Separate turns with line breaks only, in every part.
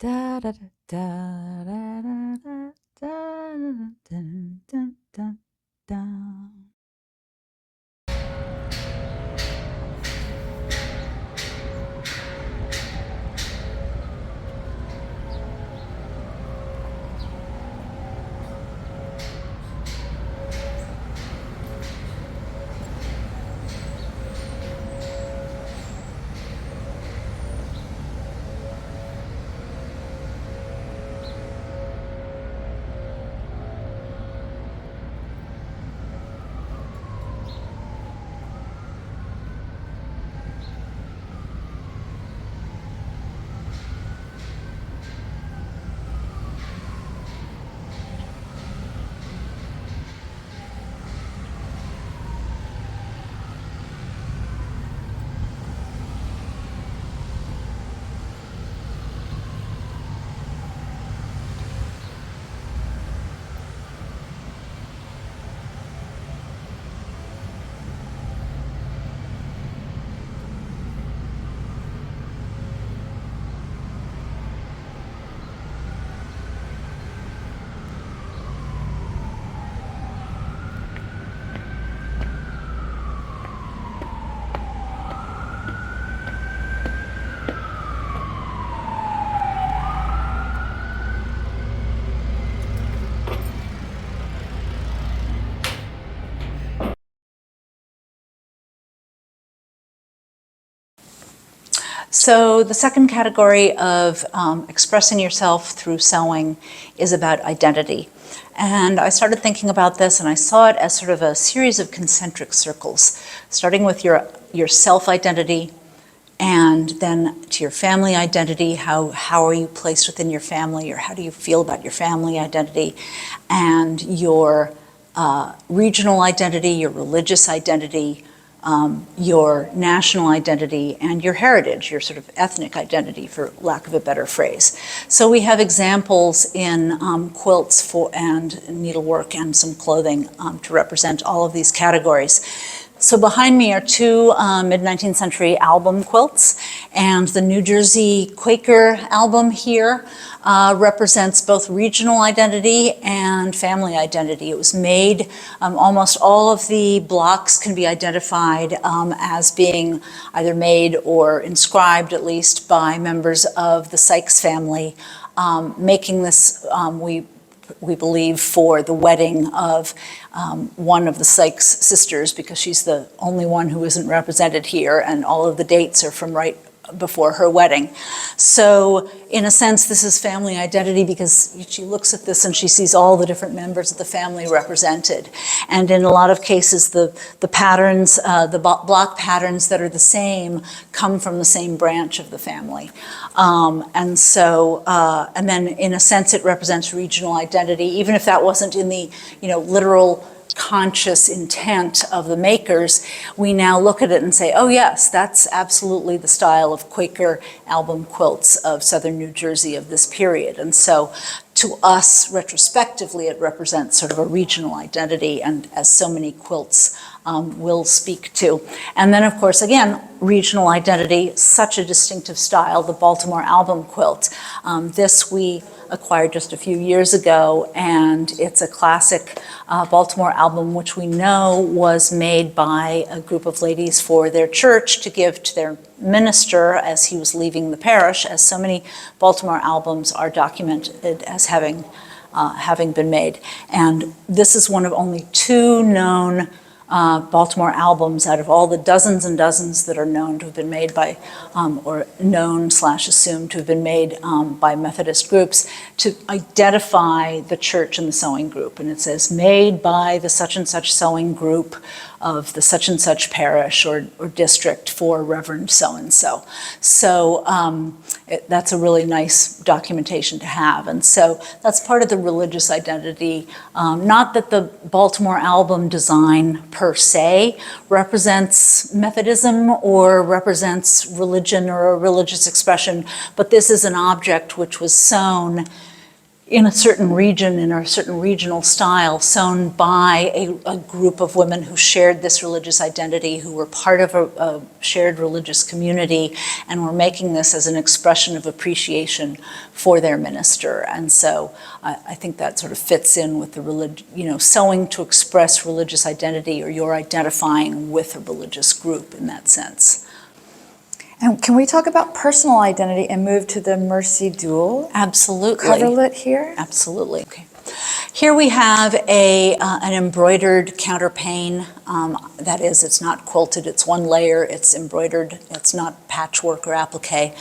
Da da da da da da da da da da da. So the second category of expressing yourself through sewing is about identity. And I started thinking about this, and I saw it as sort of a series of concentric circles, starting with your self-identity, and then to your family identity. How are you placed within your family, or how do you feel about your family identity, and your regional identity, your religious identity, your national identity, and your heritage, your sort of ethnic identity, for lack of a better phrase. So we have examples in quilts and needlework and some clothing to represent all of these categories. So behind me are two mid-19th century album quilts, and the New Jersey Quaker album here represents both regional identity and family identity. It was made, almost all of the blocks can be identified as being either made or inscribed, at least, by members of the Sykes family, making this, we believe, for the wedding of one of the Sykes sisters, because she's the only one who isn't represented here, and all of the dates are from right before her wedding. So in a sense, this is family identity, because she looks at this and she sees all the different members of the family represented. And in a lot of cases, the patterns, the block patterns that are the same come from the same branch of the family. And then in a sense, it represents regional identity, even if that wasn't in the, literal conscious intent of the makers. We now look at it and say, oh yes, that's absolutely the style of Quaker album quilts of southern New Jersey of this period. And so to us, retrospectively, it represents sort of a regional identity, and as so many quilts will speak to. And then, of course, again, regional identity, such a distinctive style, the Baltimore album quilt. This we acquired just a few years ago, and it's a classic Baltimore album, which we know was made by a group of ladies for their church to give to their minister as he was leaving the parish, as so many Baltimore albums are documented as having been made. And this is one of only two known Baltimore albums out of all the dozens and dozens that are known to have been made by, or known/assumed to have been made by Methodist groups, to identify the church and the sewing group. And it says, made by the such and such sewing group of the such and such parish or district for Reverend so-and-so. So that's a really nice documentation to have. And so that's part of the religious identity. Not that the Baltimore album design per se represents Methodism or represents religion or a religious expression, but this is an object which was sewn in a certain region, in a certain regional style, sewn by a group of women who shared this religious identity, who were part of a shared religious community, and were making this as an expression of appreciation for their minister. And so I think that sort of fits in with the sewing to express religious identity, or you're identifying with a religious group in that sense.
And can we talk about personal identity and move to the Mercy Duel?
Absolutely.
Coverlet here?
Absolutely. Okay. Here we have an embroidered counterpane. That is, it's not quilted, it's one layer, it's embroidered, it's not patchwork or applique.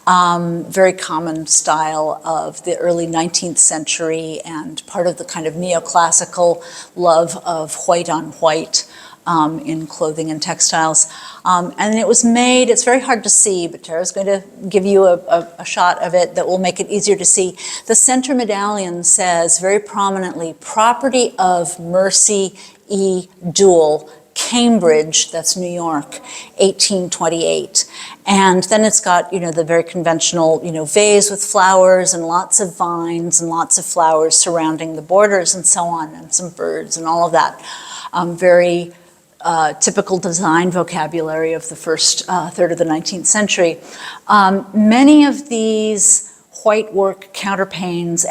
Very common style of the early 19th century, and part of the kind of neoclassical love of white on white in clothing and textiles. And it was made, it's very hard to see, but Tara's going to give you a shot of it that will make it easier to see. The center medallion says very prominently, property of Mercy E. Duel, Cambridge, that's New York, 1828. And then it's got, the very conventional, vase with flowers and lots of vines and lots of flowers surrounding the borders and so on, and some birds and all of that. Very typical design vocabulary of the first third of the 19th century. Many of these white work counterpanes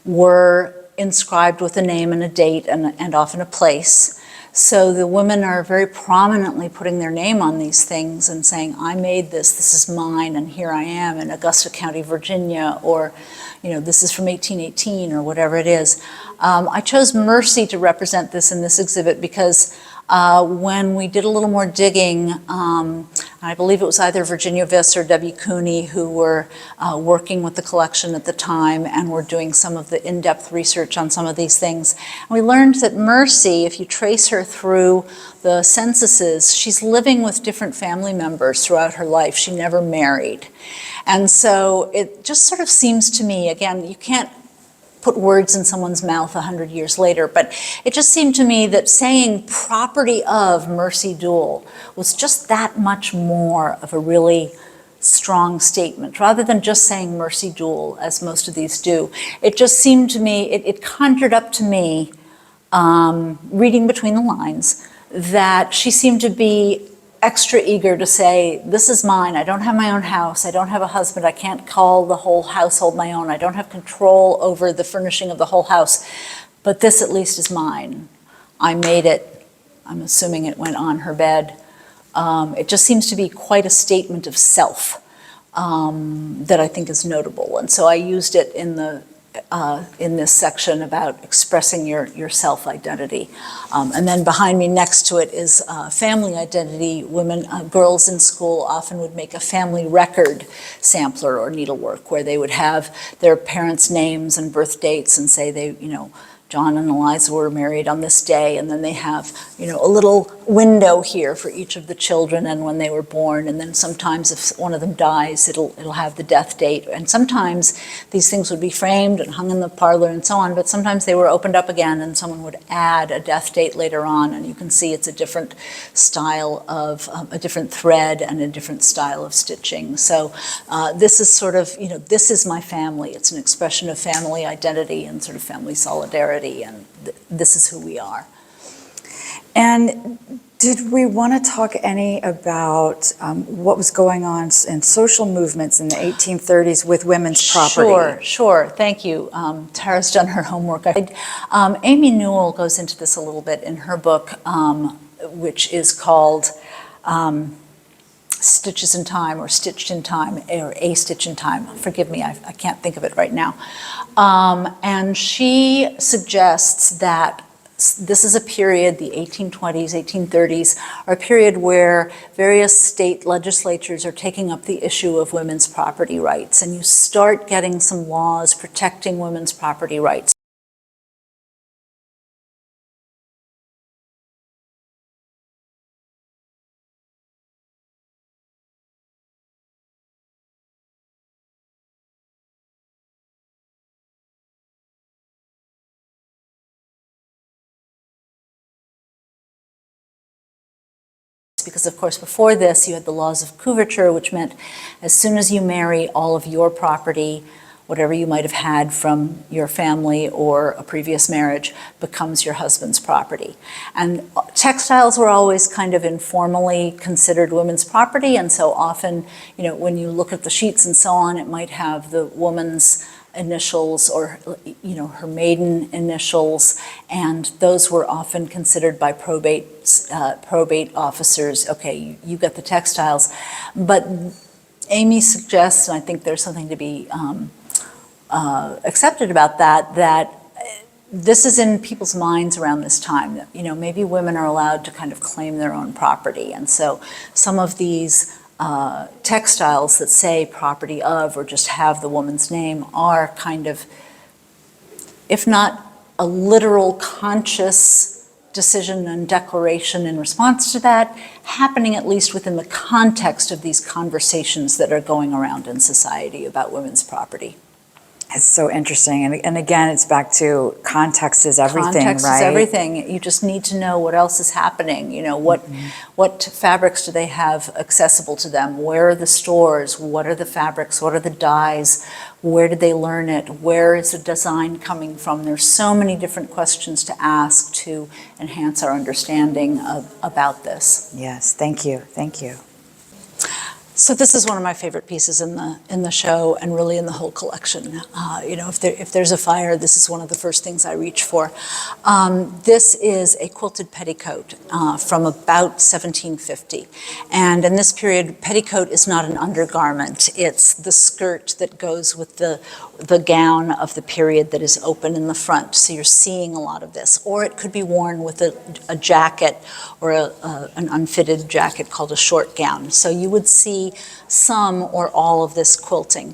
were inscribed with a name and a date and often a place. So the women are very prominently putting their name on these things and saying, I made this is mine, and here I am in Augusta County, Virginia, or this is from 1818 or whatever it is. I chose Mercy to represent this in this exhibit because when we did a little more digging, I believe it was either Virginia Viss or Debbie Cooney who were working with the collection at the time and were doing some of the in-depth research on some of these things. And we learned that Mercy, if you trace her through the censuses, she's living with different family members throughout her life. She never married. And so it just sort of seems to me, again, you can't put words in someone's mouth 100 years later, but it just seemed to me that saying property of Mercy Duel was just that much more of a really strong statement, rather than just saying Mercy Duel, as most of these do. It just seemed to me, it conjured up to me, reading between the lines, that she seemed to be extra eager to say, this is mine, I don't have my own house, I don't have a husband, I can't call the whole household my own, I don't have control over the furnishing of the whole house, but this at least is mine. I made it, I'm assuming it went on her bed. It just seems to be quite a statement of self that I think is notable. And so I used it in this section about expressing your self-identity. And then behind me next to it is family identity. Women, girls in school often would make a family record sampler or needlework where they would have their parents' names and birth dates and say they, John and Eliza were married on this day, and then they have, a little window here for each of the children and when they were born, and then sometimes if one of them dies, it'll have the death date, and sometimes these things would be framed and hung in the parlor and so on, but sometimes they were opened up again and someone would add a death date later on, and you can see it's a different style of, a different thread and a different style of stitching. So this is sort of, this is my family. It's an expression of family identity and sort of family solidarity. And this is who we are.
And did we want to talk any about what was going on in social movements in the 1830s with women's property?
Sure. Thank you. Tara's done her homework. Amy Newell goes into this a little bit in her book, which is called Stitches in Time, or Stitched in Time, or A Stitch in Time. Forgive me, I can't think of it right now. And she suggests that this is a period, the 1820s, 1830s, are a period where various state legislatures are taking up the issue of women's property rights, and you start getting some laws protecting women's property rights. Because, of course, before this, you had the laws of coverture, which meant as soon as you marry, all of your property whatever you might have had from your family or a previous marriage becomes your husband's property. And textiles were always kind of informally considered women's property, and so often, when you look at the sheets and so on, it might have the woman's initials or her maiden initials, and those were often considered by probate officers, okay, you got the textiles. But Amy suggests, and I think there's something to be accepted about that this is in people's minds around this time, that maybe women are allowed to kind of claim their own property, and so some of these textiles that say property of or just have the woman's name are kind of, if not a literal conscious decision and declaration in response to that, happening at least within the context of these conversations that are going around in society about women's property.
It's so interesting. And again, it's back to context is everything,
context
right?
Is everything. You just need to know what else is happening. What fabrics do they have accessible to them? Where are the stores? What are the fabrics? What are the dyes? Where did they learn it? Where is the design coming from? There's so many different questions to ask to enhance our understanding about this.
Yes, thank you, thank you.
So this is one of my favorite pieces in the show and really in the whole collection. If there's a fire, this is one of the first things I reach for. This is a quilted petticoat from about 1750. And in this period, petticoat is not an undergarment. It's the skirt that goes with the gown of the period that is open in the front. So you're seeing a lot of this. Or it could be worn with a jacket or an unfitted jacket called a short gown. So you would see some or all of this quilting.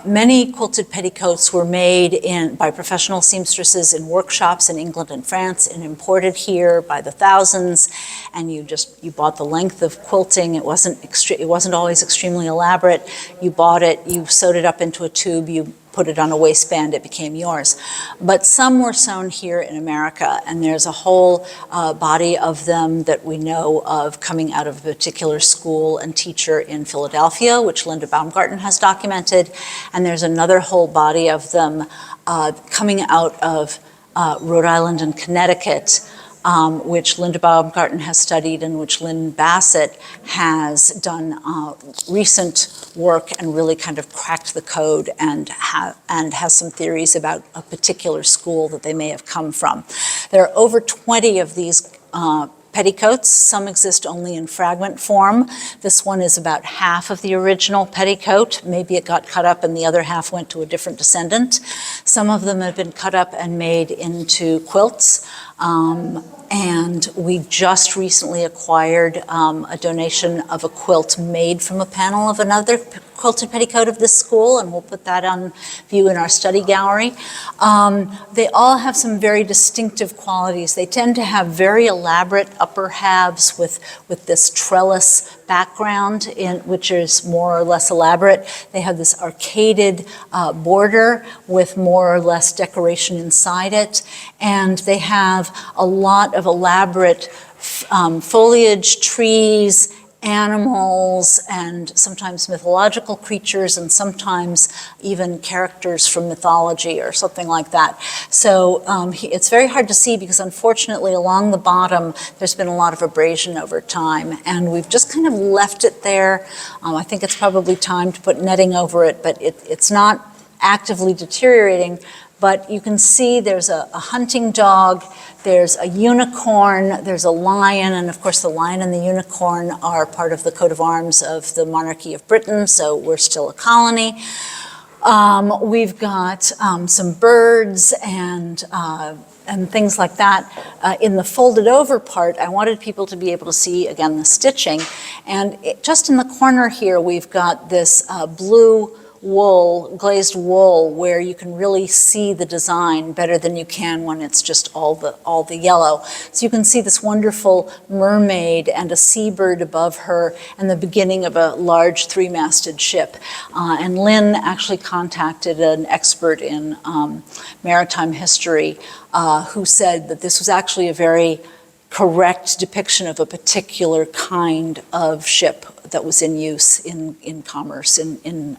Many quilted petticoats were made by professional seamstresses in workshops in England and France and imported here by the thousands, and you bought the length of quilting. It wasn't always extremely elaborate. You bought it, you sewed it up into a tube, you put it on a waistband, it became yours. But some were sewn here in America, and there's a whole body of them that we know of coming out of a particular school and teacher in Philadelphia, which Linda Baumgarten has documented, and there's another whole body of them coming out of Rhode Island and Connecticut, which Linda Baumgarten has studied and which Lynn Bassett has done recent work and really kind of cracked the code and has some theories about a particular school that they may have come from. There are over 20 of these petticoats. Some exist only in fragment form. This one is about half of the original petticoat. Maybe it got cut up and the other half went to a different descendant. Some of them have been cut up and made into quilts. And we just recently acquired a donation of a quilt made from a panel of another quilted petticoat of this school, and we'll put that on view in our study gallery. They all have some very distinctive qualities. They tend to have very elaborate upper halves with this trellis background, which is more or less elaborate. They have this arcaded border with more or less decoration inside it, and they have a lot of elaborate foliage, trees, animals, and sometimes mythological creatures, and sometimes even characters from mythology or something like that. So it's very hard to see because unfortunately along the bottom there's been a lot of abrasion over time, and we've just kind of left it there. I think it's probably time to put netting over it, but it's not actively deteriorating. But you can see there's a hunting dog, there's a unicorn, there's a lion, and of course the lion and the unicorn are part of the coat of arms of the monarchy of Britain, so we're still a colony. We've got some birds and things like that. In the folded over part, I wanted people to be able to see, again, the stitching. And just in the corner here, we've got this blue wool, glazed wool, where you can really see the design better than you can when it's just all the yellow. So you can see this wonderful mermaid and a seabird above her and the beginning of a large three-masted ship. And Lynn actually contacted an expert in maritime history who said that this was actually a very correct depiction of a particular kind of ship that was in use in commerce in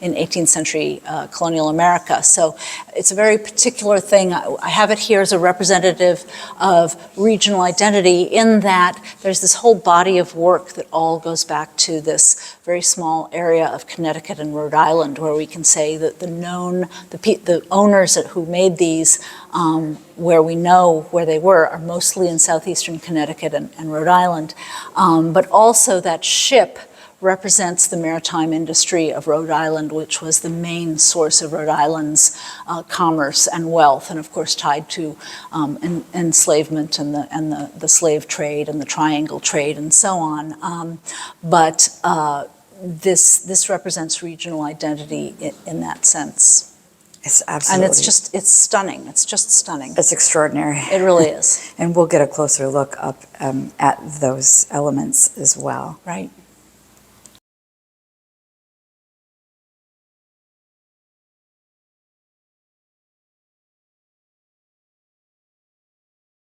18th century colonial America. So it's a very particular thing. I have it here as a representative of regional identity in that there's this whole body of work that all goes back to this very small area of Connecticut and Rhode Island, where we can say that the owners who made these, where we know where they were, are mostly in southeastern Connecticut and Rhode Island. But also that ship represents the maritime industry of Rhode Island, which was the main source of Rhode Island's commerce and wealth, and of course tied to enslavement and the slave trade and the triangle trade and so on. But this represents regional identity in that sense.
It's absolutely.
And it's stunning. It's just stunning.
It's extraordinary.
It really is.
And we'll get a closer look up at those elements as well.
Right.